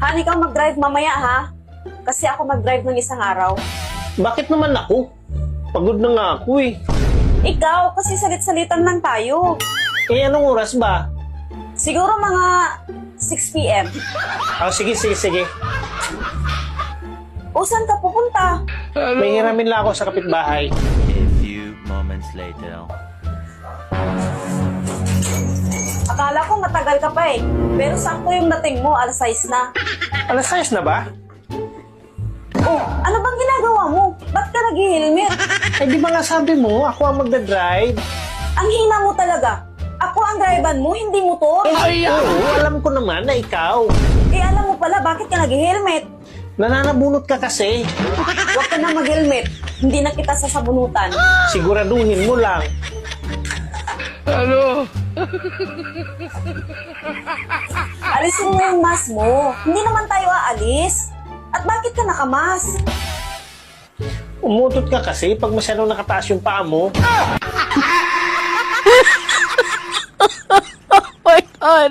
Han, ikaw mag-drive mamaya ha? Kasi ako mag-drive ng isang araw. Bakit naman ako? Pagod na nga ako eh. Ikaw, kasi salit-salitan lang tayo. Eh, anong oras ba? Siguro mga 6 p.m. Sige. O, saan ka pupunta? May hiramin lang ako sa kapitbahay. A few moments later. Akala ko matagal ka pa eh. Pero sakto yung dating mo, alas 6 na. Alas 6 na ba? Oh, ano bang ginagawa mo? Ba't ka nag-helmet? Eh, di ba nga sabi mo, ako ang magdadrive? Ang hina mo talaga. Ako ang drivean mo, hindi motor. Oo, alam ko naman na ikaw. Eh, alam mo pala, bakit ka nag-helmet? Nananabunot ka kasi. Huwag ka na mag-helmet. Hindi na kita sasabunutan. Siguraduhin mo lang. Alisin mo yung mask mo. Hindi naman tayo aalis. At bakit ka nakamas? Umutot ka kasi pag masyadong nakataas yung paa mo. Oh my God.